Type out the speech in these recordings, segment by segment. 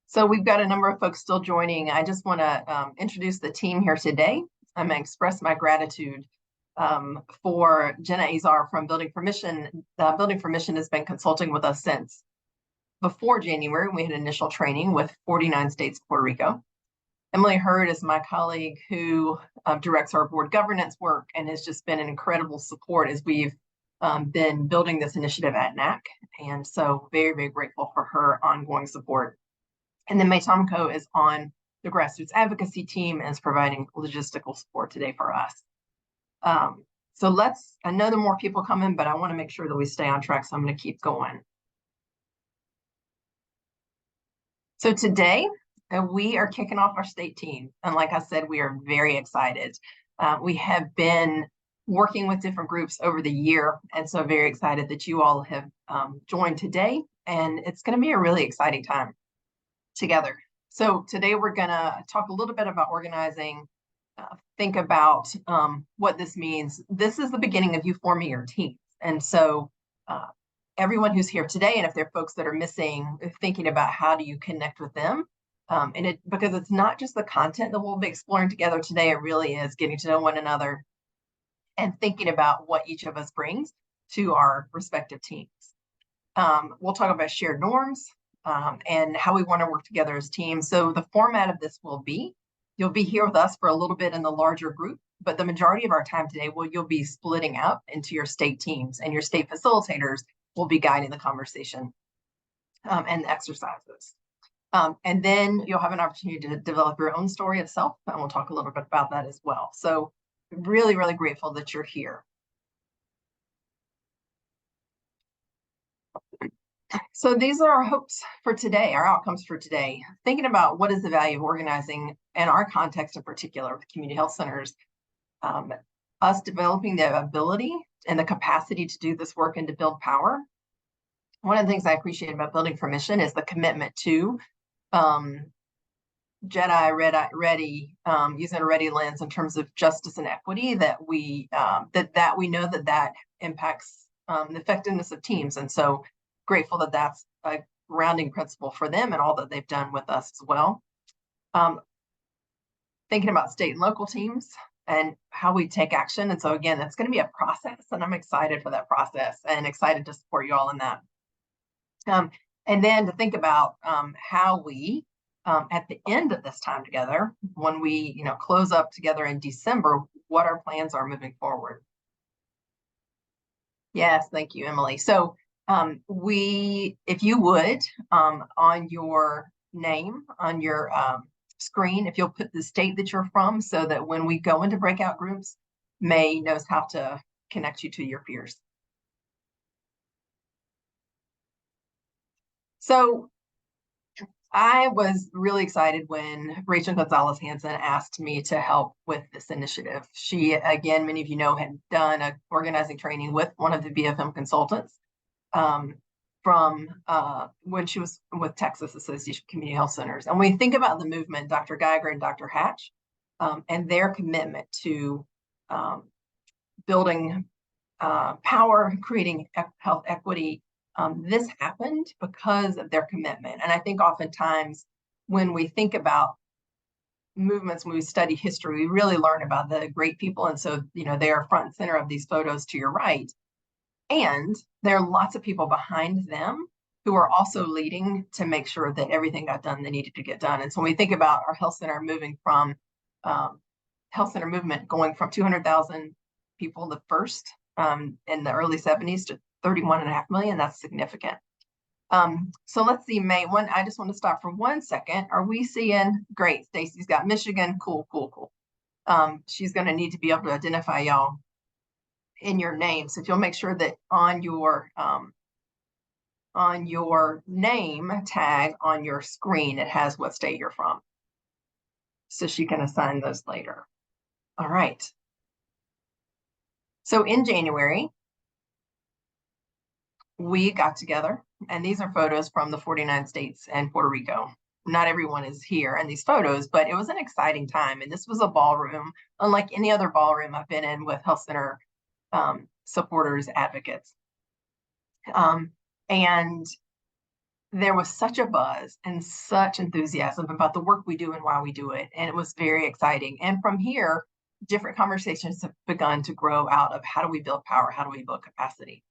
So we've got a number of folks still joining. I just want to introduce the team here today. I'm going to express my gratitude for Jenna Azar from Building for Mission. Building for Mission has been consulting with us since before January. We had initial training with 49 states, Puerto Rico. Emily Hurd is my colleague who directs our board governance work and has just been an incredible support as we've been building this initiative at NAC. And so very, very grateful for her ongoing support. And then May Tomko is on the grassroots advocacy team and is providing logistical support today for us. So I know there are more people coming, but I want to make sure that we stay on track. So I'm going to keep going. So today we are kicking off our state team. And like I said, we are very excited. We have been working with different groups over the year. And so very excited that you all have joined today. And it's going to be a really exciting time together. So today we're going to talk a little bit about organizing, think about what this means. This is the beginning of you forming your teams. And so everyone who's here today, and if there are folks that are missing, thinking about how do you connect with them, because it's not just the content that we'll be exploring together today, it really is getting to know one another and thinking about what each of us brings to our respective teams. We'll talk about shared norms, and how we want to work together as teams. So the format of this will be, you'll be here with us for a little bit in the larger group, but the majority of our time today, you'll be splitting up into your state teams, and your state facilitators will be guiding the conversation and the exercises. And then you'll have an opportunity to develop your own story of self, and we'll talk a little bit about that as well. So really, really grateful that you're here. So these are our hopes for today, our outcomes for today. Thinking about what is the value of organizing in our context in particular with community health centers, us developing the ability and the capacity to do this work and to build power. One of the things I appreciate about Building for Mission is the commitment to Jedi ready, using a ready lens in terms of justice and equity, that we know that impacts the effectiveness of teams. And so grateful that that's a grounding principle for them and all that they've done with us as well. Thinking about state and local teams and how we take action. And so again, that's going to be a process, and I'm excited for that process and excited to support you all in that. And then to think about how we, at the end of this time together, when we close up together in December, what our plans are moving forward. Yes, thank you, Emily. So if you would, on your name, on your screen, if you'll put the state that you're from, so that when we go into breakout groups, May knows how to connect you to your peers. So I was really excited when Rachel Gonzalez-Hanson asked me to help with this initiative. She, again, many of you know, had done an organizing training with one of the BFM consultants from when she was with Texas Association of Community Health Centers. And when we think about the movement, Dr. Geiger and Dr. Hatch, and their commitment to building power, creating health equity, this happened because of their commitment. And I think oftentimes when we think about movements, when we study history, we really learn about the great people. And so, they are front and center of these photos to your right. And there are lots of people behind them who are also leading to make sure that everything got done that needed to get done. And so when we think about our health center moving from health center movement going from 200,000 people the first in the early 70s to 31.5 million, that's significant. So let's see, May. I just want to stop for 1 second. Are we seeing? Great. Stacy's got Michigan. Cool. She's going to need to be able to identify y'all in your name. So if you'll make sure that on your name tag on your screen, it has what state you're from, so she can assign those later. All right. So in January, we got together, and these are photos from the 49 states and Puerto Rico. Not everyone is here in these photos, but it was an exciting time. And this was a ballroom, unlike any other ballroom I've been in with health center supporters, advocates. And there was such a buzz and such enthusiasm about the work we do and why we do it. And it was very exciting. And from here, different conversations have begun to grow out of how do we build power? How do we build capacity?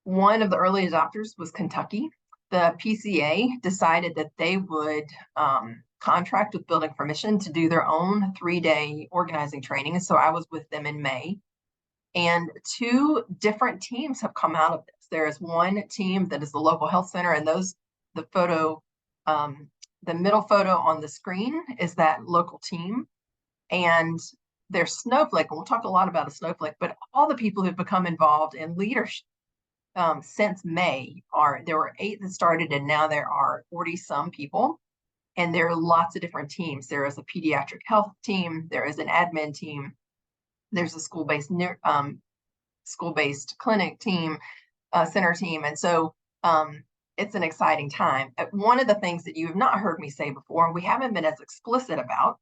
One of the early adopters was Kentucky. The PCA decided that they would contract with Building for Mission to do their own 3-day organizing training. And so I was with them in May. And 2 different teams have come out of this. There is one team that is the local health center, and the photo, the middle photo on the screen is that local team. And there's Snowflake, and we'll talk a lot about a Snowflake, but all the people who've become involved in leadership since May there were 8 that started, and now there are 40 some people. And there are lots of different teams. There is a pediatric health team, there is an admin team, there's a school-based clinic team, center team. And so it's an exciting time. One of the things that you have not heard me say before, and we haven't been as explicit about,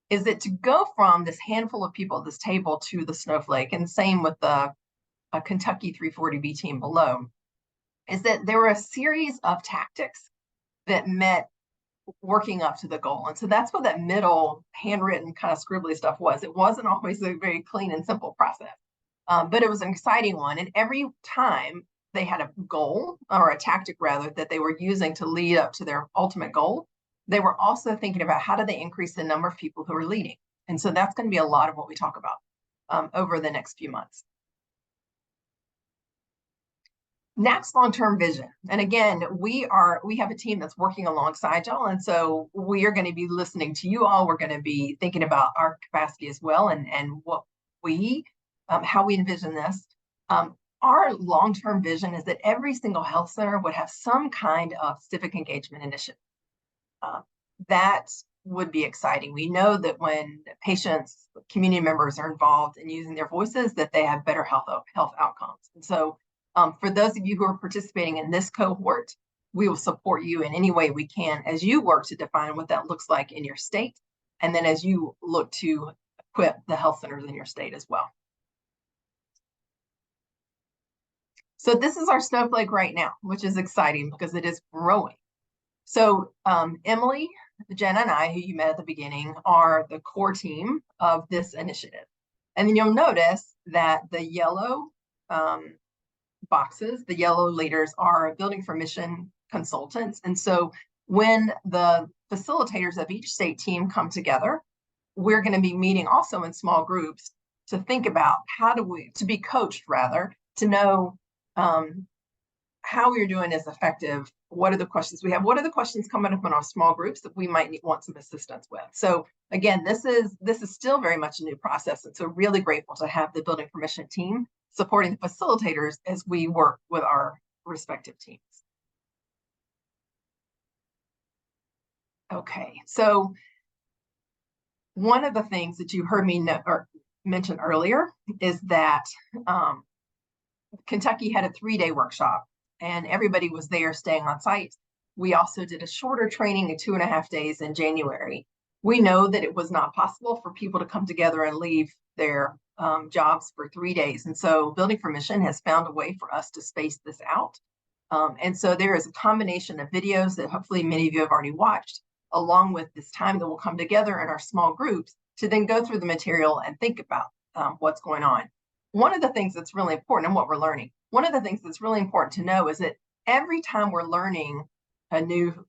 is that to go from this handful of people at this table to the Snowflake, and same with the Kentucky 340B team below, is that there were a series of tactics that met working up to the goal. And so that's what that middle handwritten kind of scribbly stuff was. It wasn't always a very clean and simple process, but it was an exciting one. And every time they had a goal, or a tactic rather, that they were using to lead up to their ultimate goal, they were also thinking about how do they increase the number of people who are leading. And so that's going to be a lot of what we talk about over the next few months. NACHC long-term vision. And again, we have a team that's working alongside y'all. And so we are going to be listening to you all. We're going to be thinking about our capacity as well, and what how we envision this. Our long-term vision is that every single health center would have some kind of civic engagement initiative. That would be exciting. We know that when patients, community members are involved in using their voices, that they have better health outcomes. And so for those of you who are participating in this cohort, we will support you in any way we can as you work to define what that looks like in your state, and then as you look to equip the health centers in your state as well. So this is our Snowflake right now, which is exciting because it is growing. So Emily, Jenna, and I, who you met at the beginning, are the core team of this initiative. And then you'll notice that the yellow boxes, the yellow leaders, are Building for Mission consultants. And so when the facilitators of each state team come together, we're going to be meeting also in small groups to think about to be coached rather, to know how we're doing is effective. What are the questions we have? What are the questions coming up in our small groups that we might want some assistance with? So again, this is still very much a new process. And so really grateful to have the Building for Mission team supporting the facilitators as we work with our respective teams. Okay, so one of the things that you heard me mention earlier is that Kentucky had a 3-day workshop, and everybody was there staying on site. We also did a shorter training of 2.5 days in January. We know that it was not possible for people to come together and leave their jobs for 3 days. And so Building for Mission has found a way for us to space this out. And so there is a combination of videos that hopefully many of you have already watched, along with this time that we'll come together in our small groups to then go through the material and think about what's going on. One of the things that's really important, and what we're learning, one of the things that's really important to know is that every time we're learning a new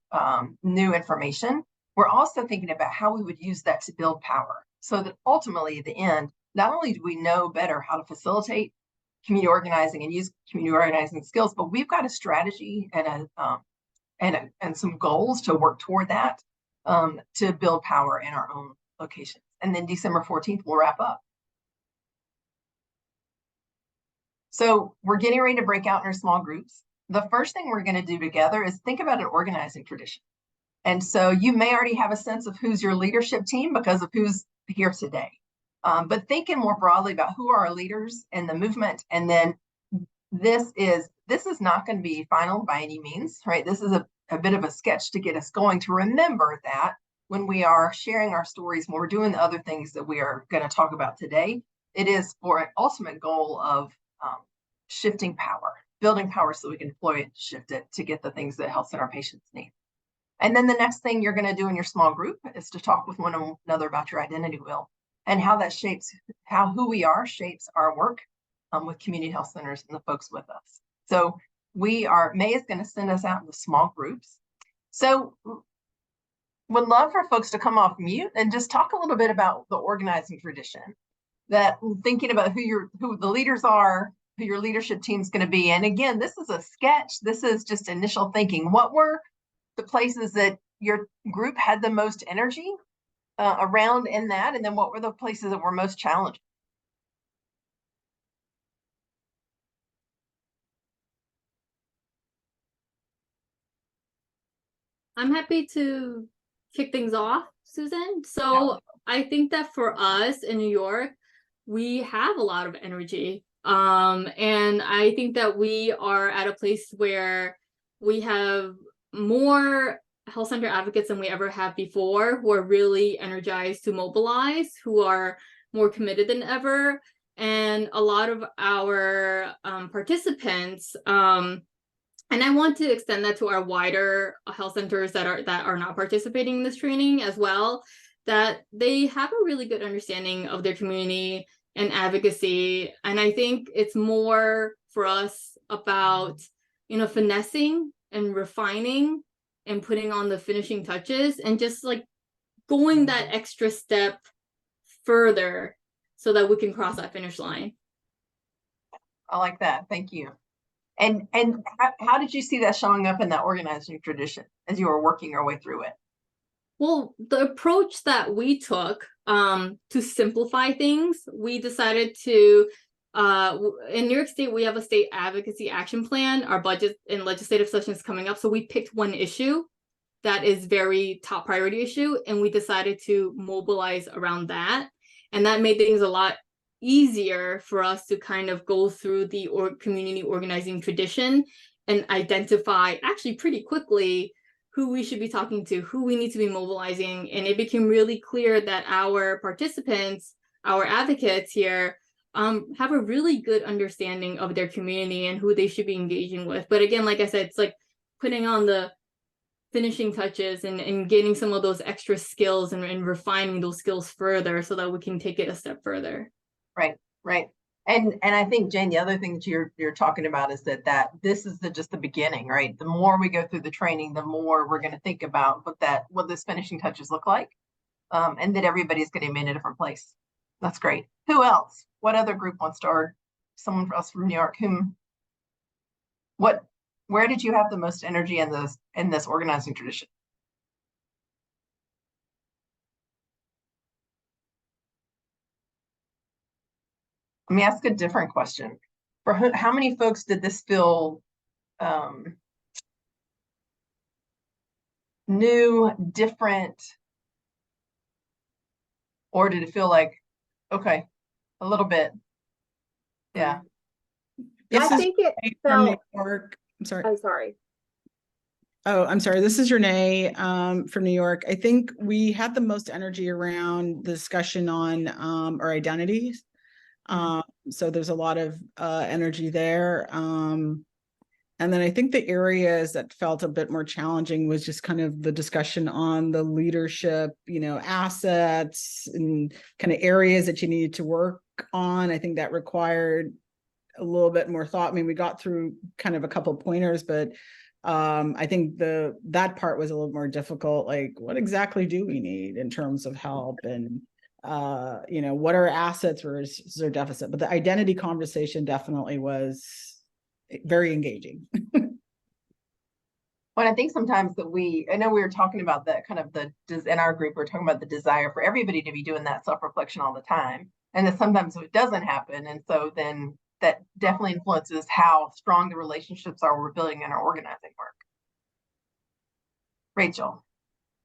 information, we're also thinking about how we would use that to build power, so that ultimately at the end, not only do we know better how to facilitate community organizing and use community organizing skills, but we've got a strategy and some goals to work toward that to build power in our own locations. And then December 14th, we'll wrap up. So we're getting ready to break out in our small groups. The first thing we're going to do together is think about an organizing tradition. And so you may already have a sense of who's your leadership team because of who's here today. But thinking more broadly about who are our leaders in the movement. And then this is not going to be final by any means, right? This is a bit of a sketch to get us going, to remember that when we are sharing our stories, when we're doing the other things that we are going to talk about today, it is for an ultimate goal of shifting power. building power so we can deploy it, shift it to get the things that health center patients need. And then the next thing you're going to do in your small group is to talk with one another about your identity wheel and how that shapes how who we are shapes our work with community health centers and the folks with us. So May is going to send us out into small groups. So would love for folks to come off mute and just talk a little bit about the organizing tradition, that thinking about who the leaders are, who your leadership team is going to be. And again, this is a sketch. This is just initial thinking. What were the places that your group had the most energy around in that? And then what were the places that were most challenging? I'm happy to kick things off, Susan. So I think that for us in New York, we have a lot of energy. And I think that we are at a place where we have more health center advocates than we ever have before, who are really energized to mobilize, who are more committed than ever. And a lot of our participants, and I want to extend that to our wider health centers that are not participating in this training as well, that they have a really good understanding of their community and advocacy. And I think it's more for us about, finessing and refining and putting on the finishing touches and just like going that extra step further so that we can cross that finish line. I like that. Thank you. And how did you see that showing up in that organizing tradition as you were working your way through it? Well, the approach that we took to simplify things, we decided to, in New York State, we have a state advocacy action plan. Our budget and legislative session is coming up. So we picked one issue that is very top priority issue, and we decided to mobilize around that. And that made things a lot easier for us to kind of go through the community organizing tradition and identify actually pretty quickly who we should be talking to, who we need to be mobilizing. And it became really clear that our participants, our advocates here, have a really good understanding of their community and who they should be engaging with. But again, like I said, it's like putting on the finishing touches and getting some of those extra skills and refining those skills further so that we can take it a step further. Right. And I think, Jane, the other thing that you're talking about is that this is just the beginning, right? The more we go through the training, the more we're going to think about what those finishing touches look like, and that everybody's going to be in a different place. That's great. Who else? What other group wants to, or someone else from New York? Where did you have the most energy in this organizing tradition? Let me ask a different question. For how many folks did this feel new, different, or did it feel like, okay, a little bit? Yeah. I think it felt. New York. I'm sorry. I'm sorry. Oh, I'm sorry. This is Renee from New York. I think we had the most energy around the discussion on our identities. So there's a lot of energy there. And then I think the areas that felt a bit more challenging was just kind of the discussion on the leadership, assets and kind of areas that you needed to work on. I think that required a little bit more thought. I mean, we got through kind of a couple of pointers, but I think that part was a little more difficult. Like, what exactly do we need in terms of help, and what are assets versus their deficit? But the identity conversation definitely was very engaging. Well, I think sometimes I know we were talking about that kind of in our group, we're talking about the desire for everybody to be doing that self-reflection all the time. And that sometimes it doesn't happen. And so then that definitely influences how strong the relationships are we're building in our organizing work. Rachel.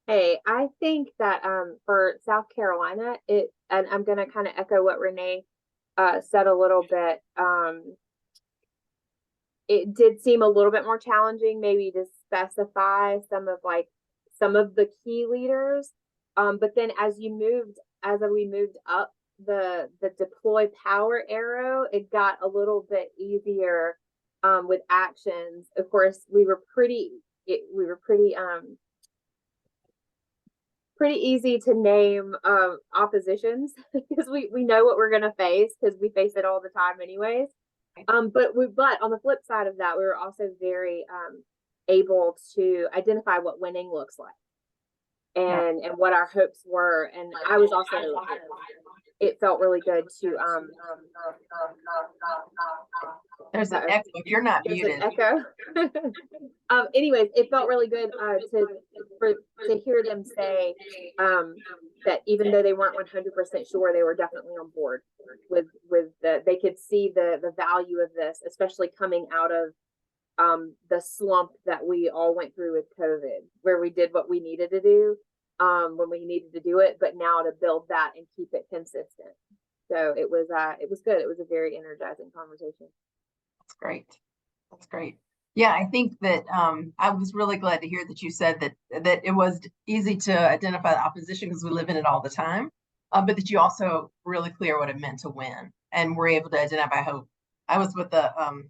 Hey, I think that for South Carolina, and I'm going to kind of echo what Renee said a little bit. It did seem a little bit more challenging, maybe to specify some of the key leaders. But then as we moved up the deploy power arrow, it got a little bit easier with actions. Of course, we were pretty pretty easy to name oppositions because we know what we're going to face because we face it all the time anyways. But on the flip side of that, we were also very able to identify what winning looks like and what our hopes were. And I was also, it felt really good to there's an echo. If you're not muted. An echo. Anyways, it felt really good to hear them say that even though they weren't 100% sure, they were definitely on board with they could see the value of this, especially coming out of the slump that we all went through with COVID, where we did what we needed to do when we needed to do it, but now to build that and keep it consistent. So it was good. It was a very energizing conversation. That's great. That's great. Yeah, I think that I was really glad to hear that you said that it was easy to identify the opposition because we live in it all the time, but that you also really clear what it meant to win, and we're able to identify hope. I was with a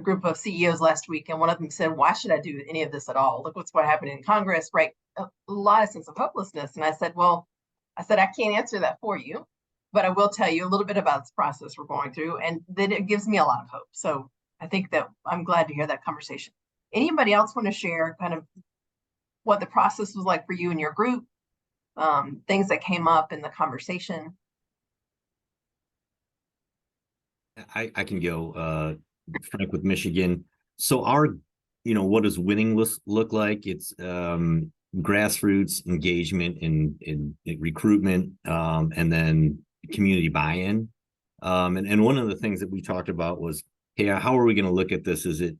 group of CEOs last week, and one of them said, "Why should I do any of this at all? Look what happened in Congress," right? A lot of sense of hopelessness. And I said, I can't answer that for you, but I will tell you a little bit about this process we're going through, and that it gives me a lot of hope. So I think that I'm glad to hear that conversation. Anybody else want to share kind of what the process was like for you and your group, things that came up in the conversation? I can go, Frank with Michigan. So what does winning look like? It's grassroots engagement in recruitment, and then community buy-in. And one of the things that we talked about was, hey, how are we going to look at this? Is it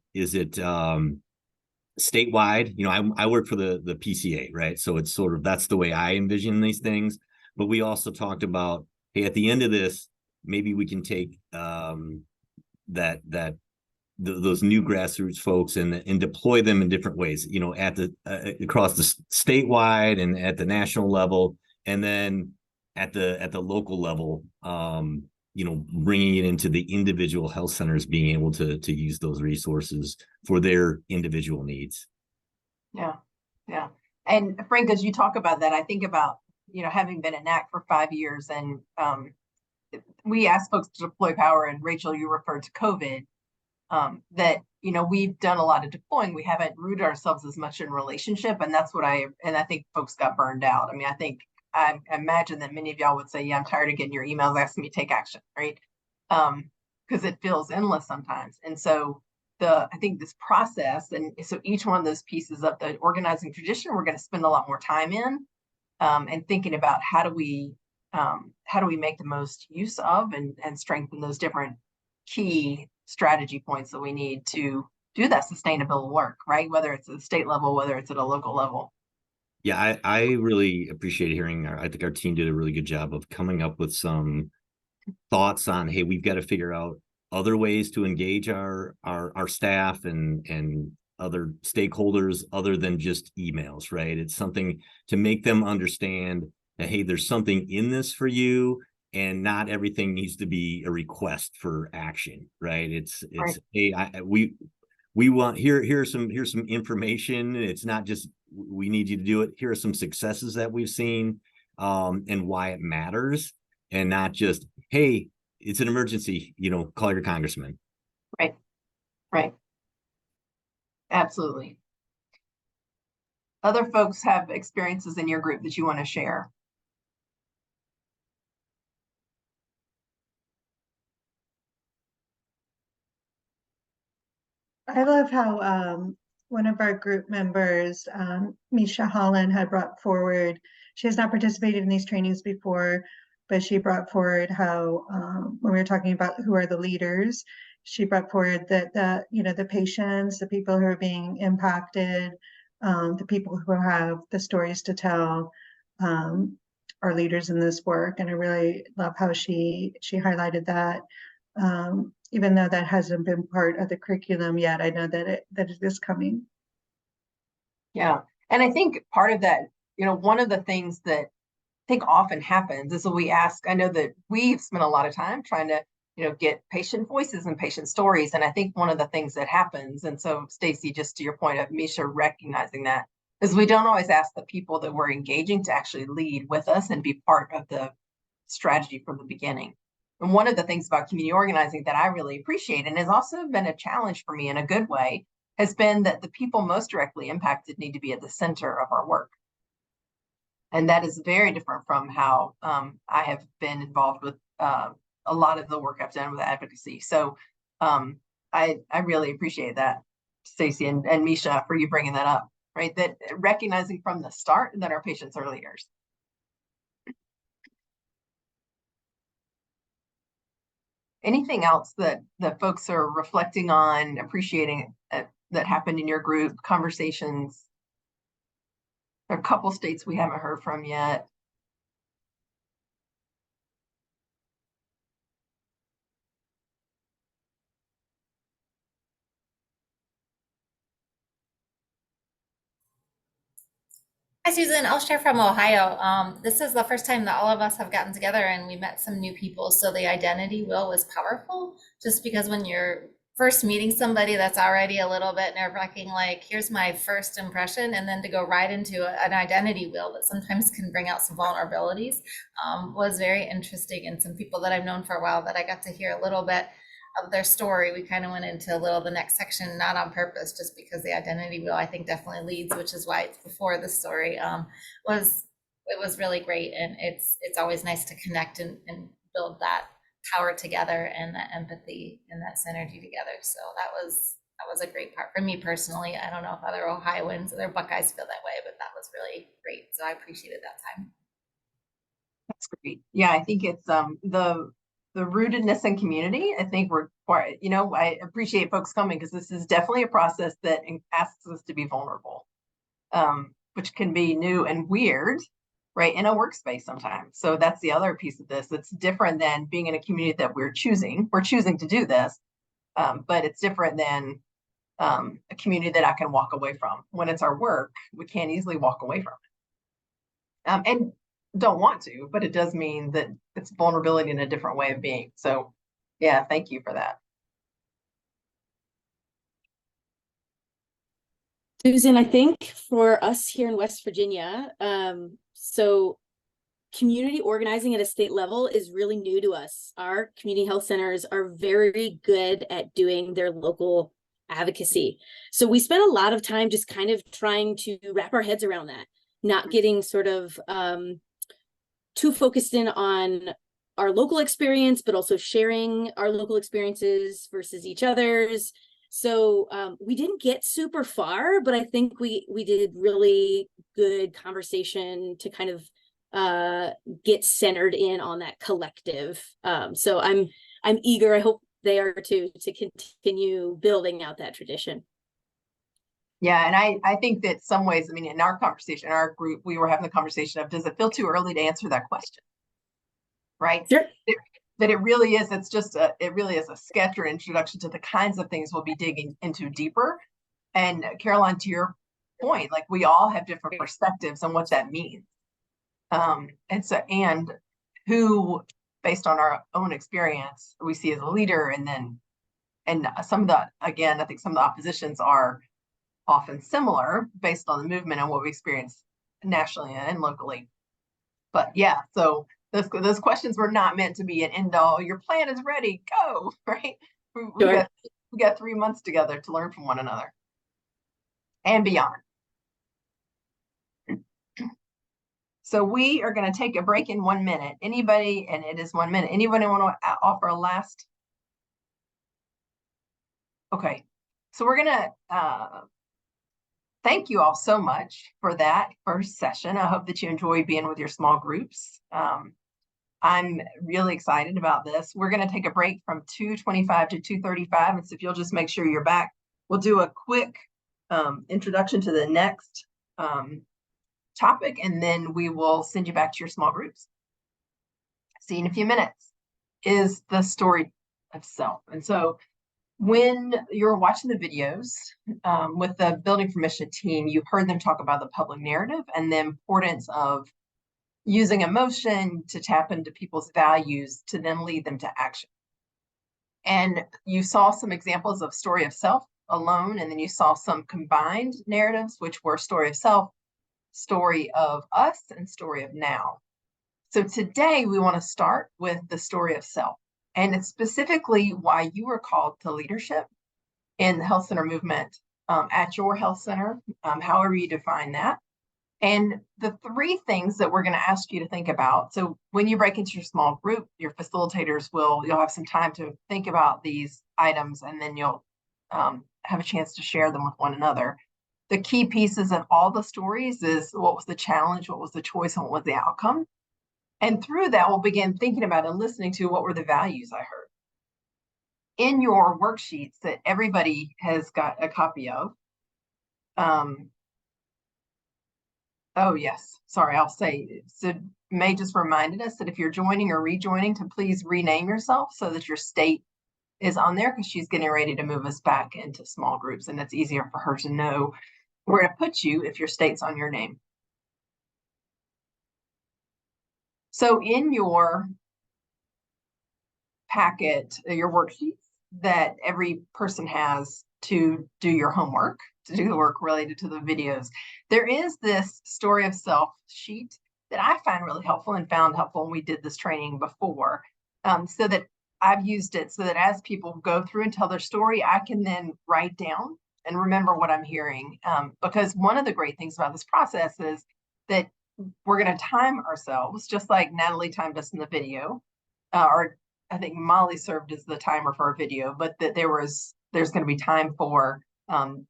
statewide? I work for the PCA, right? So it's sort of, that's the way I envision these things. But we also talked about, hey, at the end of this, maybe we can take those new grassroots folks and deploy them in different ways, at the across the statewide and at the national level, and then at the local level, bringing it into the individual health centers, being able to use those resources for their individual needs. Yeah. And Frank, as you talk about that, I think about, having been at NACHC for 5 years, and we asked folks to deploy power, and Rachel, you referred to COVID, that, we've done a lot of deploying. We haven't rooted ourselves as much in relationship. And that's I think folks got burned out. I mean, I imagine that many of y'all would say, yeah, I'm tired of getting your emails asking me to take action, right? Because it feels endless sometimes. And so I think this process, and so each one of those pieces of the organizing tradition, we're going to spend a lot more time in, and thinking about how do we make the most use of and strengthen those different key strategy points that we need to do that sustainable work, right? Whether it's at the state level, whether it's at a local level. Yeah, I really appreciate hearing. I think our team did a really good job of coming up with some thoughts on, hey, we've got to figure out other ways to engage our staff and other stakeholders other than just emails, right? It's something to make them understand that, hey, there's something in this for you, and not everything needs to be a request for action, right? It's right. Hey, we want here's some information. It's not just we need you to do it. Here are some successes that we've seen, and why it matters, and not just, hey, it's an emergency, call your congressman. Right. Absolutely. Other folks have experiences in your group that you want to share? I love how one of our group members, Misha Holland, had brought forward, she has not participated in these trainings before, but she brought forward how, when we were talking about who are the leaders, she brought forward that the patients, the people who are being impacted, the people who have the stories to tell, are leaders in this work. And I really love how she highlighted that. Even though that hasn't been part of the curriculum yet, I know that it is coming. Yeah. And I think part of that, one of the things that I think often happens is that we ask, I know that we've spent a lot of time trying to, get patient voices and patient stories. And I think one of the things that happens, and so Stacy, just to your point of Misha recognizing that, is we don't always ask the people that we're engaging to actually lead with us and be part of the strategy from the beginning. And one of the things about community organizing that I really appreciate, and has also been a challenge for me in a good way, has been that the people most directly impacted need to be at the center of our work. And that is very different from how I have been involved with a lot of the work I've done with advocacy. So I really appreciate that, Stacy and Misha, for you bringing that up, right? That recognizing from the start that our patients are leaders. Anything else that folks are reflecting on, appreciating that happened in your group conversations? There are a couple states we haven't heard from yet. Hi, Susan. I'll share from Ohio. This is the first time that all of us have gotten together and we met some new people. So the identity wheel was powerful, just because when you're first meeting somebody that's already a little bit nerve-wracking, like, here's my first impression, and then to go right into an identity wheel that sometimes can bring out some vulnerabilities, was very interesting. And some people that I've known for a while that I got to hear a little bit of their story. We kind of went into a little the next section, not on purpose, just because the identity wheel I think definitely leads, which is why it's before the story. It was really great, and it's always nice to connect and build that power together and that empathy and that synergy together. So that was a great part for me personally. I don't know if other Ohioans, other Buckeyes feel that way, but that was really great. So I appreciated that time. That's great. Yeah, I think it's the rootedness in community. I think we're quite, I appreciate folks coming, because this is definitely a process that asks us to be vulnerable, which can be new and weird, right, in a workspace sometimes. So that's the other piece of this. It's different than being in a community that we're choosing to do this, but it's different than a community that I can walk away from. When it's our work, we can't easily walk away from it. And don't want to, but it does mean that it's vulnerability in a different way of being. So yeah, thank you for that. Susan, I think for us here in West Virginia, so community organizing at a state level is really new to us. Our community health centers are very good at doing their local advocacy. So we spent a lot of time just kind of trying to wrap our heads around that, not getting sort of too focused in on our local experience, but also sharing our local experiences versus each other's. So we didn't get super far, but I think we did really good conversation to kind of get centered in on that collective. So I'm eager, I hope they are too, to continue building out that tradition. Yeah, and I think that some ways, I mean, in our conversation, in our group, we were having the conversation of, does it feel too early to answer that question? Right? Sure. That it really is, it really is a sketch or introduction to the kinds of things we'll be digging into deeper. And Caroline, to your point, like, we all have different perspectives on what that means. And who, based on our own experience, we see as a leader, and some of the, again, I think some of the oppositions are often similar based on the movement and what we experience nationally and locally. But yeah, so those questions were not meant to be an end all. Your plan is ready, go, right? We got 3 months together to learn from one another and beyond. So we are going to take a break in 1 minute. Anybody, and it is 1 minute. Anybody want to offer a last? Okay, so we're going to thank you all so much for that first session. I hope that you enjoy being with your small groups. I'm really excited about this. We're going to take a break from 2:25 to 2:35. And so if you'll just make sure you're back, we'll do a quick introduction to the next topic, and then we will send you back to your small groups. See you in a few minutes. Is the story of self. And so when you're watching the videos with the Building for Mission team, you've heard them talk about the public narrative and the importance of using emotion to tap into people's values to then lead them to action. And you saw some examples of story of self alone, and then you saw some combined narratives, which were story of self, story of us, and story of now. So today we want to start with the story of self, and it's specifically why you were called to leadership in the health center movement at your health center, however you define that. And the three things that we're going to ask you to think about. So when you break into your small group, your facilitators you'll have some time to think about these items, and then you'll have a chance to share them with one another. The key pieces of all the stories is what was the challenge, what was the choice, and what was the outcome. And through that, we'll begin thinking about and listening to what were the values I heard. In your worksheets that everybody has got a copy of, oh, yes. Sorry, I'll say. So May just reminded us that if you're joining or rejoining, to please rename yourself so that your state is on there, because she's getting ready to move us back into small groups, and it's easier for her to know where to put you if your state's on your name. So in your packet, your worksheets that every person has to do your homework, to do the work related to the videos, there is this story of self sheet that I find really helpful and found helpful when we did this training before, so that I've used it so that as people go through and tell their story, I can then write down and remember what I'm hearing. Because one of the great things about this process is that we're going to time ourselves, just like Natalie timed us in the video, or I think Molly served as the timer for our video, but that there's going to be time for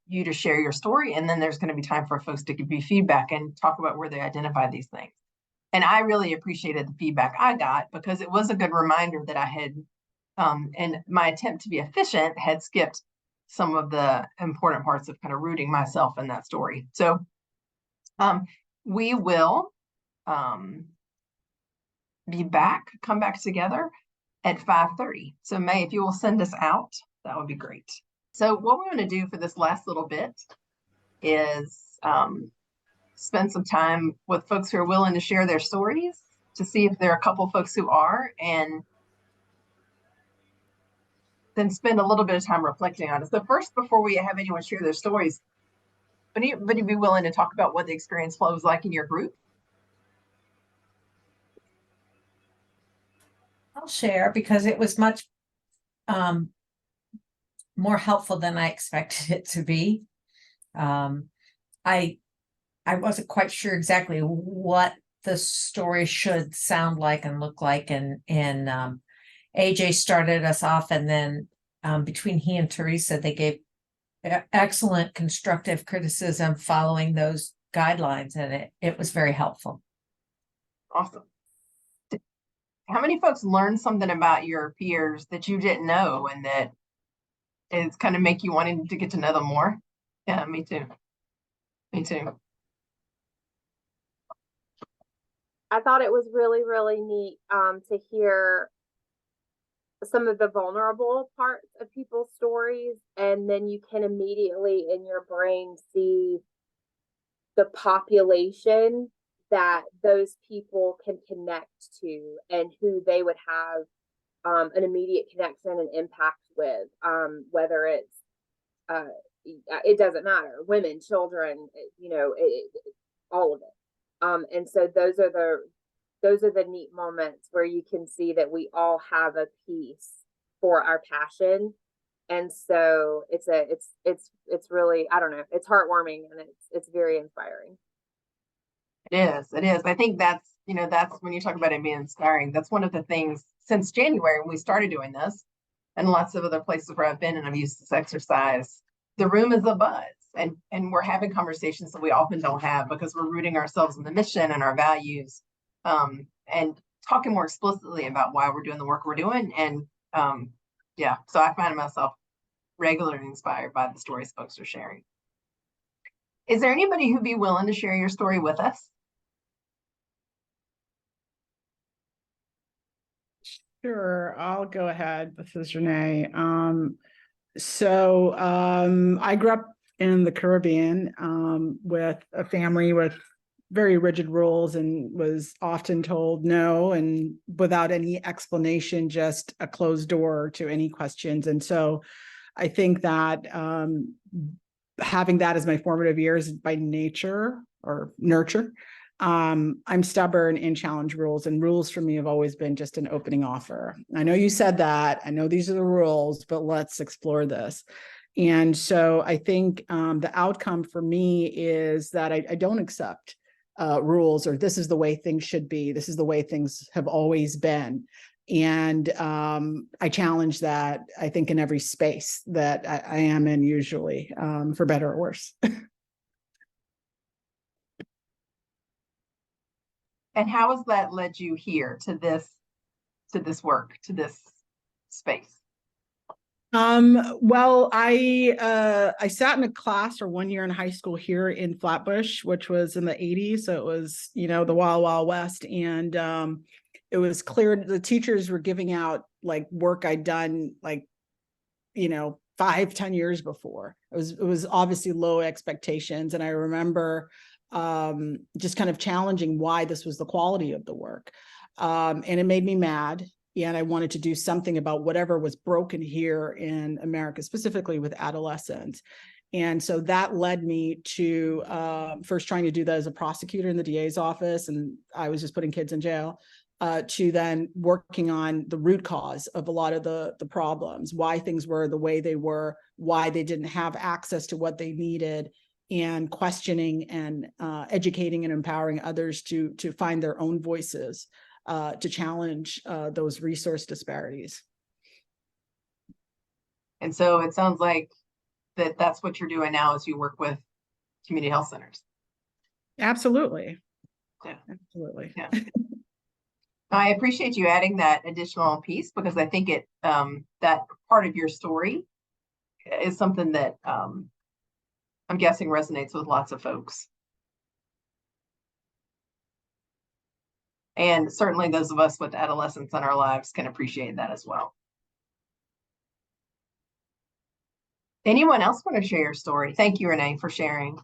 you to share your story, and then there's going to be time for folks to give you feedback and talk about where they identify these things. And I really appreciated the feedback I got, because it was a good reminder that I had, in my attempt to be efficient, had skipped some of the important parts of kind of rooting myself in that story. So we will come back together at 5:30. So May, if you will send us out, that would be great. So what we're going to do for this last little bit is spend some time with folks who are willing to share their stories, to see if there are a couple folks who are, and then spend a little bit of time reflecting on it. So first, before we have anyone share their stories, would anybody be willing to talk about what the experience flow was like in your group? I'll share, because it was much more helpful than I expected it to be. I wasn't quite sure exactly what the story should sound like and look like, and AJ started us off, and then between he and Teresa, they gave excellent constructive criticism following those guidelines, and it was very helpful. Awesome. How many folks learned something about your peers that you didn't know, and that is kind of make you wanting to get to know them more? Yeah, me too. Me too. I thought it was really, really neat to hear some of the vulnerable parts of people's stories, and then you can immediately in your brain see the population that those people can connect to, and who they would have an immediate connection and impact with, whether it's it doesn't matter, women, children, all of it. And so those are the neat moments where you can see that we all have a piece for our passion. And so it's really, I don't know, it's heartwarming, and it's very inspiring. It is. I think that's when you talk about it being inspiring, that's one of the things since January when we started doing this, and lots of other places where I've been and I've used this exercise, the room is abuzz, and we're having conversations that we often don't have, because we're rooting ourselves in the mission and our values, and talking more explicitly about why we're doing the work we're doing. And yeah, so I find myself regularly inspired by the stories folks are sharing. Is there anybody who'd be willing to share your story with us? Sure, I'll go ahead. This is Renee. I grew up in the Caribbean with a family with very rigid rules and was often told no, and without any explanation, just a closed door to any questions. And so I think that having that as my formative years by nature or nurture, I'm stubborn and challenge rules, and rules for me have always been just an opening offer. I know you said that, I know these are the rules, but let's explore this. And so I think the outcome for me is that I don't accept rules, or this is the way things should be, this is the way things have always been. And I challenge that, I think, in every space that I am in, usually, for better or worse. And how has that led you here to this work, to this space? Well, I sat in a class for 1 year in high school here in Flatbush, which was in the 80s. So it was, you know, the Wild Wild West. And it was clear the teachers were giving out like work I'd done, like, you know, 5-10 years before. It was obviously low expectations. And I remember just kind of challenging why this was the quality of the work. And it made me mad. And I wanted to do something about whatever was broken here in America, specifically with adolescents. And so that led me to first trying to do that as a prosecutor in the DA's office, and I was just putting kids in jail, to then working on the root cause of a lot of the problems, why things were the way they were, why they didn't have access to what they needed, and questioning and educating and empowering others to find their own voices, to challenge those resource disparities. And so it sounds like that's what you're doing now as you work with community health centers. Absolutely. Yeah. Absolutely. Yeah. I appreciate you adding that additional piece, because I think it that part of your story is something that I'm guessing resonates with lots of folks. And certainly those of us with adolescents in our lives can appreciate that as well. Anyone else want to share your story? Thank you, Renee, for sharing.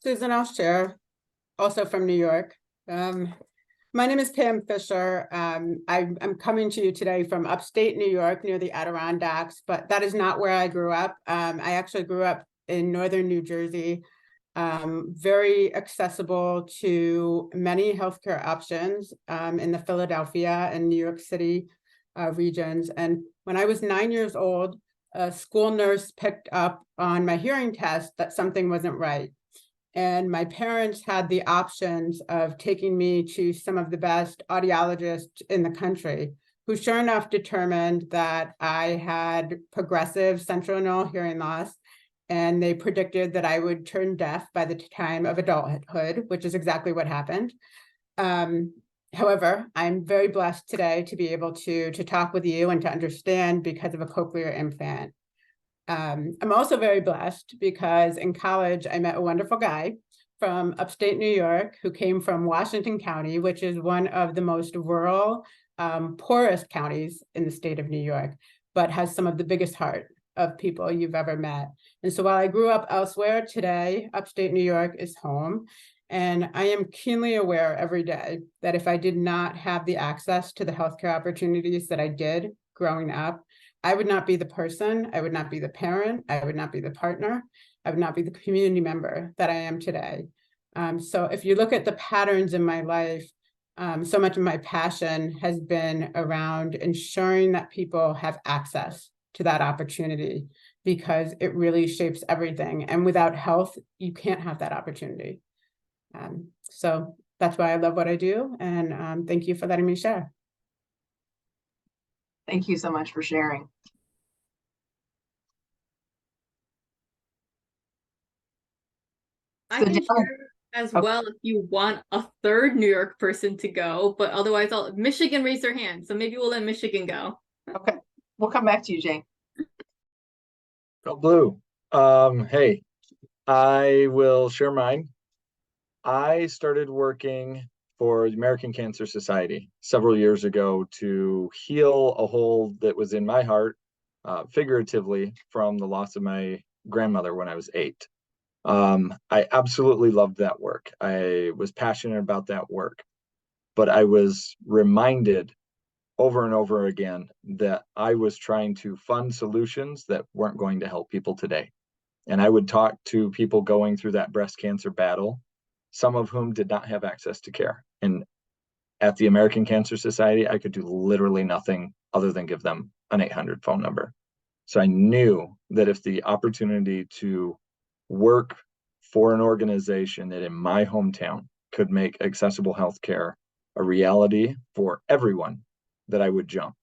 Susan, I'll share, also from New York. My name is Pam Fisher. I'm coming to you today from upstate New York near the Adirondacks, but that is not where I grew up. I actually grew up in northern New Jersey, very accessible to many healthcare options in the Philadelphia and New York City regions. And when I was 9 years old, a school nurse picked up on my hearing test that something wasn't right. And my parents had the options of taking me to some of the best audiologists in the country, who sure enough determined that I had progressive central neural hearing loss. And they predicted that I would turn deaf by the time of adulthood, which is exactly what happened. However, I'm very blessed today to be able to talk with you and to understand because of a cochlear implant. I'm also very blessed because in college, I met a wonderful guy from upstate New York who came from Washington County, which is one of the most rural, poorest counties in the state of New York, but has some of the biggest heart of people you've ever met. And so while I grew up elsewhere, today, upstate New York is home. And I am keenly aware every day that if I did not have the access to the healthcare opportunities that I did growing up, I would not be the person, I would not be the parent, I would not be the partner, I would not be the community member that I am today. So if you look at the patterns in my life, so much of my passion has been around ensuring that people have access to that opportunity, because it really shapes everything. And without health, you can't have that opportunity. So that's why I love what I do. And thank you for letting me share. Thank you so much for sharing. I can share as well if you want a third New York person to go, but otherwise Michigan raise their hand. So maybe we'll let Michigan go. Okay, we'll come back to you, Jane. Go blue. Hey, I will share mine. I started working for the American Cancer Society several years ago to heal a hole that was in my heart, figuratively, from the loss of my grandmother when I was 8. I absolutely loved that work. I was passionate about that work, but I was reminded over and over again that I was trying to fund solutions that weren't going to help people today. And I would talk to people going through that breast cancer battle, some of whom did not have access to care. And at the American Cancer Society, I could do literally nothing other than give them an 800 phone number. So I knew that if the opportunity to work for an organization that in my hometown could make accessible healthcare a reality for everyone, that I would jump.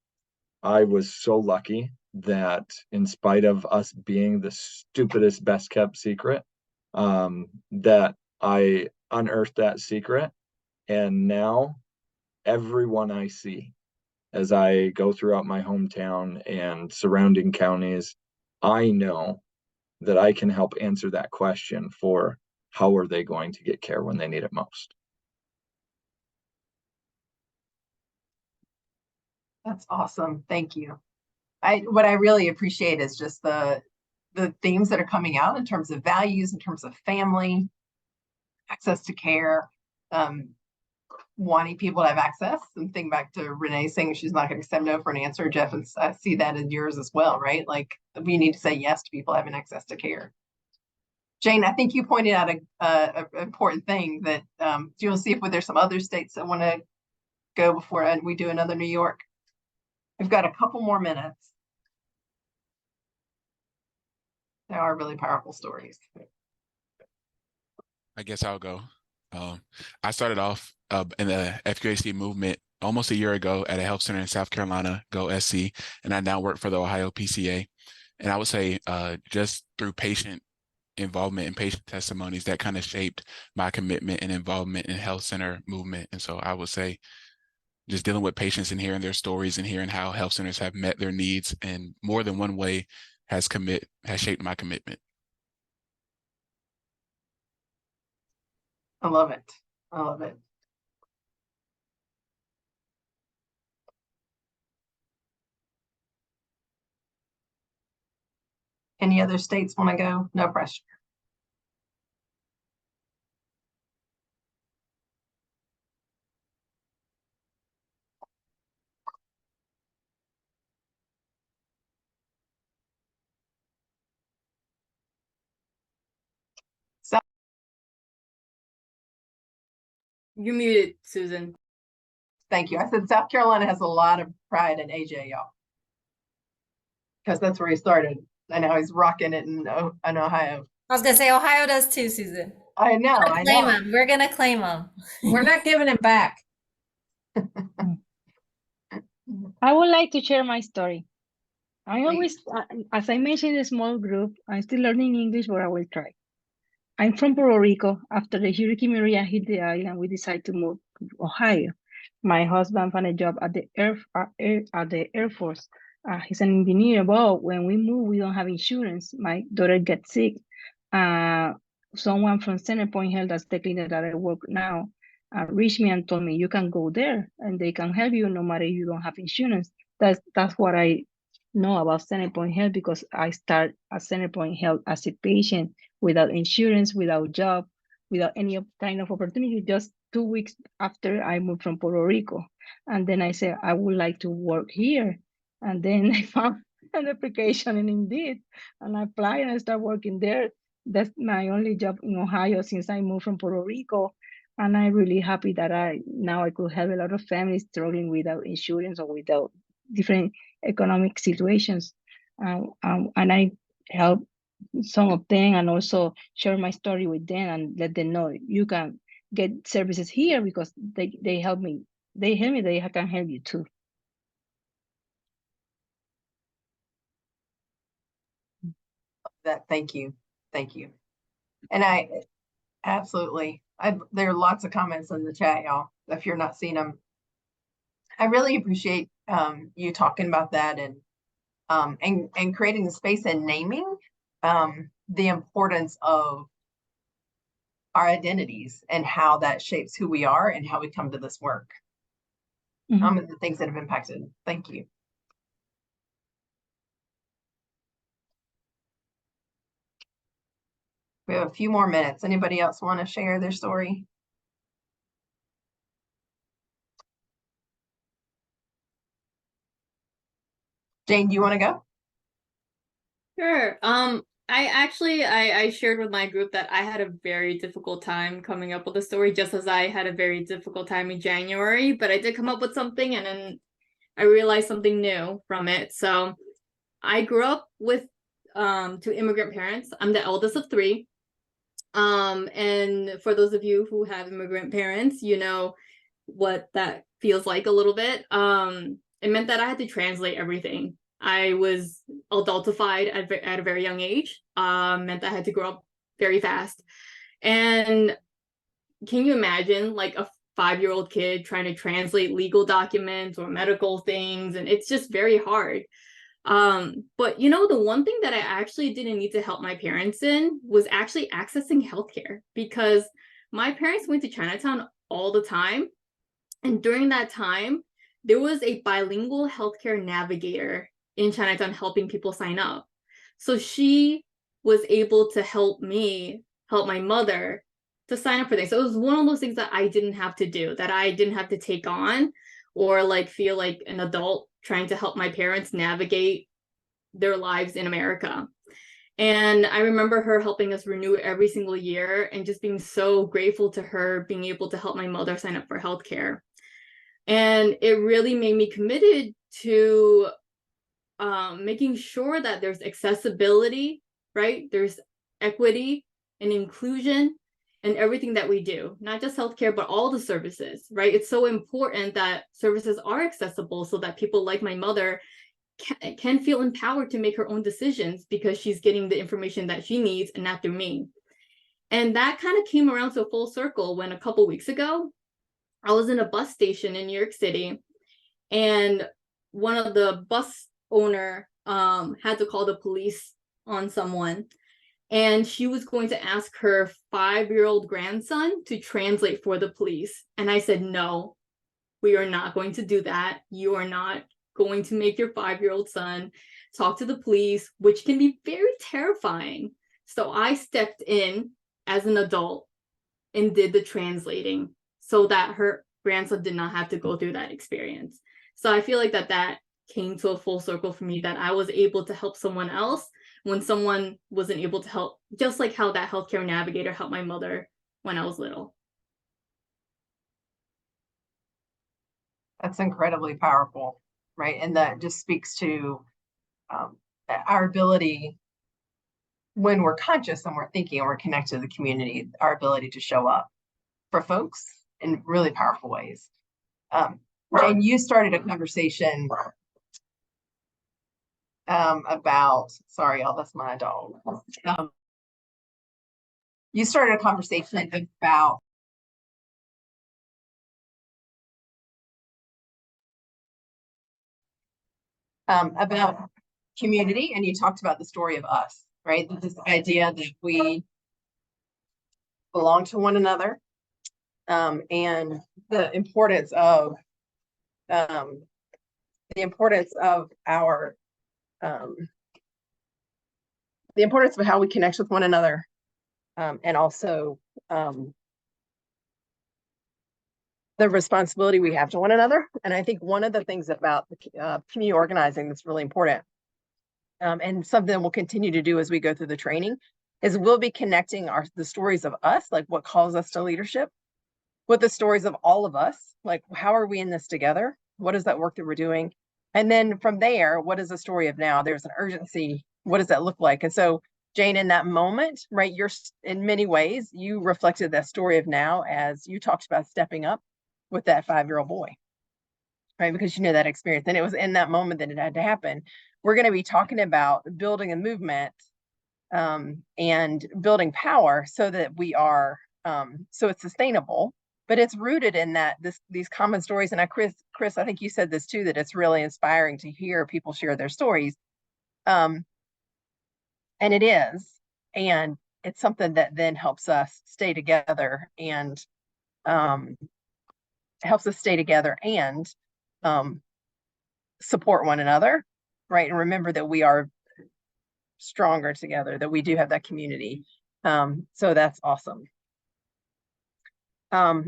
I was so lucky that in spite of us being the stupidest, best kept secret, that I unearthed that secret. And now everyone I see as I go throughout my hometown and surrounding counties, I know that I can help answer that question for how are they going to get care when they need it most. That's awesome. Thank you. What I really appreciate is just the themes that are coming out in terms of values, in terms of family, access to care, wanting people to have access. And think back to Renee saying she's not going to accept no for an answer. Jeff, and I see that in yours as well, right? Like we need to say yes to people having access to care. Jane, I think you pointed out a important thing that do you want to see if there's some other states that want to go before we do another New York? We've got a couple more minutes. There are really powerful stories. I guess I'll go. I started off in the FQHC movement almost a year ago at a health center in South Carolina, Go SC, and I now work for the Ohio PCA. And I would say just through patient involvement and patient testimonies, that kind of shaped my commitment and involvement in health center movement. And so I would say just dealing with patients and hearing their stories and hearing how health centers have met their needs in more than one way has shaped my commitment. I love it. I love it. Any other states want to go? No pressure. So You're muted, Susan. thank you. I said South Carolina has a lot of pride in AJ, y'all, because that's where he started. I know he's rocking it in Ohio. I was gonna say Ohio does too, Susan. I know. We're gonna claim him. We're gonna claim him. We're not giving him back. I would like to share my story. I always, as I mentioned in a small group, I'm still learning English, but I will try. I'm from Puerto Rico. After the Hurricane Maria hit the island, we decided to move to Ohio. My husband found a job at the Air Force. He's an engineer, but when we moved, we don't have insurance. My daughter gets sick. Someone from Centerpoint Health, that's the clinic that I work now, reached me and told me, you can go there and they can help you no matter you don't have insurance. That's what I know about Centerpoint Health, because I start at Centerpoint Health as a patient without insurance, without job, without any kind of opportunity, just 2 weeks after I moved from Puerto Rico. And then I said, I would like to work here. And then I found an application in Indeed, and I applied and I started working there. That's my only job in Ohio since I moved from Puerto Rico. And I'm really happy that now I could help a lot of families struggling without insurance or without different economic situations. And I help some of them and also share my story with them and let them know you can get services here because they help me. They help me, they can help you too. Thank you. Thank you. And I absolutely, there are lots of comments in the chat, y'all, if you're not seeing them. I really appreciate you talking about that and creating the space and naming the importance of our identities and how that shapes who we are and how we come to this work. And the things that have impacted. Thank you. We have a few more minutes. Anybody else want to share their story? Jane, do you want to go? Sure. I shared with my group that I had a very difficult time coming up with a story, just as I had a very difficult time in January, but I did come up with something and then I realized something new from it. So I grew up with two immigrant parents. I'm the eldest of three. And for those of you who have immigrant parents, you know what that feels like a little bit. It meant that I had to translate everything. I was adultified at a very young age. Meant that I had to grow up very fast. And can you imagine like a 5-year-old kid trying to translate legal documents or medical things? And it's just very hard. But you know, the one thing that I actually didn't need to help my parents in was actually accessing healthcare, because my parents went to Chinatown all the time. And during that time, there was a bilingual healthcare navigator in Chinatown helping people sign up. So she was able to help me help my mother to sign up for things. So it was one of those things that I didn't have to do, that I didn't have to take on or like feel like an adult trying to help my parents navigate their lives in America. And I remember her helping us renew every single year and just being so grateful to her being able to help my mother sign up for healthcare. And it really made me committed to making sure that there's accessibility, right? There's equity and inclusion in everything that we do, not just healthcare, but all the services, right? It's so important that services are accessible so that people like my mother can feel empowered to make her own decisions because she's getting the information that she needs and not through me. And that kind of came around to full circle when a couple weeks ago, I was in a bus station in New York City, and one of the bus owner had to call the police on someone, and she was going to ask her 5-year-old grandson to translate for the police. And I said, no, we are not going to do that. You are not going to make your 5-year-old son talk to the police, which can be very terrifying. So I stepped in as an adult and did the translating so that her grandson did not have to go through that experience. So I feel like that came to a full circle for me, that I was able to help someone else when someone wasn't able to help, just like how that healthcare navigator helped my mother when I was little. That's incredibly powerful, right? And that just speaks to our ability, when we're conscious and we're thinking and we're connected to the community, our ability to show up for folks in really powerful ways. Jane, you started a conversation about, sorry, y'all, that's my dog. You started a conversation about community, and you talked about the story of us, right? This idea that we belong to one another, and the importance of our the importance of how we connect with one another, and also the responsibility we have to one another. And I think one of the things about the community organizing that's really important, and something we'll continue to do as we go through the training, is we'll be connecting the stories of us, like what calls us to leadership, with the stories of all of us, like how are we in this together? What is that work that we're doing? And then from there, what is the story of now? There's an urgency. What does that look like? And so, Jane, in that moment, right, you're in many ways, you reflected that story of now as you talked about stepping up with that 5-year-old boy, right? Because you know that experience. And it was in that moment that it had to happen. We're going to be talking about building a movement and building power so that we are, so it's sustainable, but it's rooted in that these common stories. And Chris, I think you said this too, that it's really inspiring to hear people share their stories. And it is, and it's something that then helps us stay together and support one another, right? And remember that we are stronger together, that we do have that community. So that's awesome. I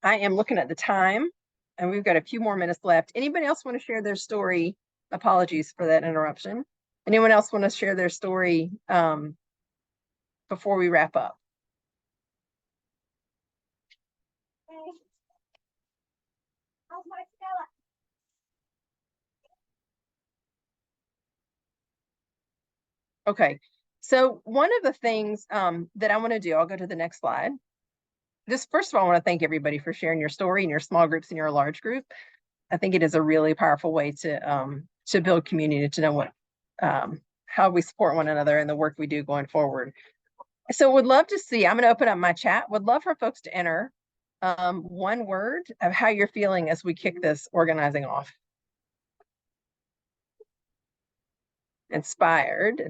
am looking at the time and we've got a few more minutes left. Anybody else want to share their story? Apologies for that interruption. Anyone else want to share their story before we wrap up? Okay, so one of the things that I want to do, I'll go to the next slide. Just first of all, I want to thank everybody for sharing your story in your small groups and your large group. I think it is a really powerful way to build community, to know what how we support one another and the work we do going forward. So would love to see, I'm going to open up my chat. Would love for folks to enter one word of how you're feeling as we kick this organizing off. Inspired,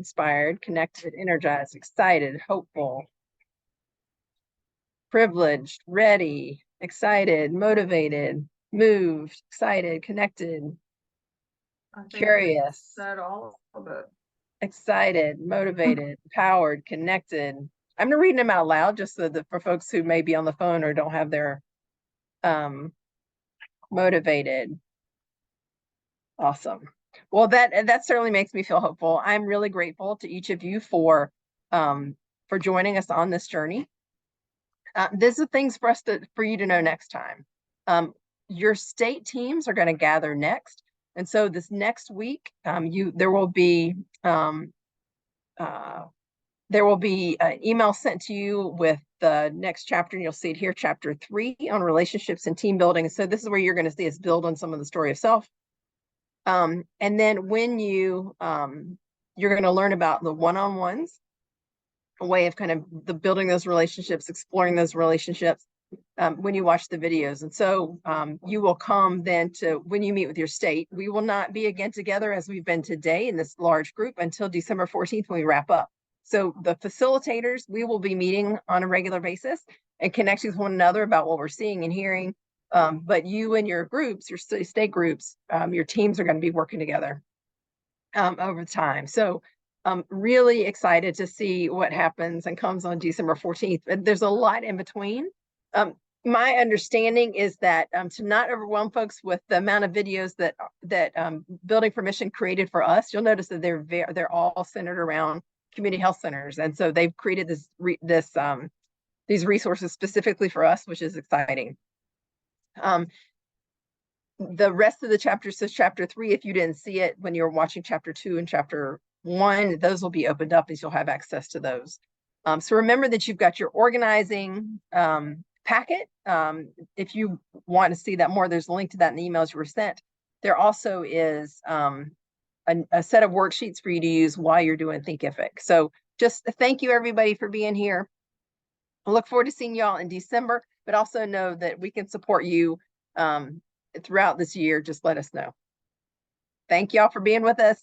connected, energized, excited, hopeful, privileged, ready, excited, motivated, moved, excited, connected, curious, Said all of it. excited, motivated, empowered, connected. I'm gonna read them out loud just so that for folks who may be on the phone or don't have their motivated. Awesome. Well, that certainly makes me feel hopeful. I'm really grateful to each of you for joining us on this journey. This is things for you to know next time. Your state teams are going to gather next, and so this next week, there will be an email sent to you with the next chapter, and you'll see it here, chapter 3 on relationships and team building. So this is where you're going to see us build on some of the story of self. And then when you're going to learn about the one-on-ones, a way of kind of the building those relationships, exploring those relationships when you watch the videos. And so you will come then to, when you meet with your state, we will not be again together as we've been today in this large group until December 14th when we wrap up. So the facilitators, we will be meeting on a regular basis and connecting with one another about what we're seeing and hearing. But you and your groups, your state groups, your teams are going to be working together over time. So I'm really excited to see what happens and comes on December 14th. But there's a lot in between. My understanding is that to not overwhelm folks with the amount of videos that Building for Mission created for us, you'll notice that they're all centered around community health centers, and so they've created these resources specifically for us, which is exciting. The rest of the chapters, so chapter 3, if you didn't see it when you were watching chapter 2 and chapter 1, those will be opened up and you'll have access to those. So remember that you've got your organizing packet. If you want to see that more, there's a link to that in the emails you were sent. There also is a set of worksheets for you to use while you're doing Thinkific. So just thank you everybody for being here. I look forward to seeing y'all in December, but also know that we can support you throughout this year. Just let us know. Thank y'all for being with us.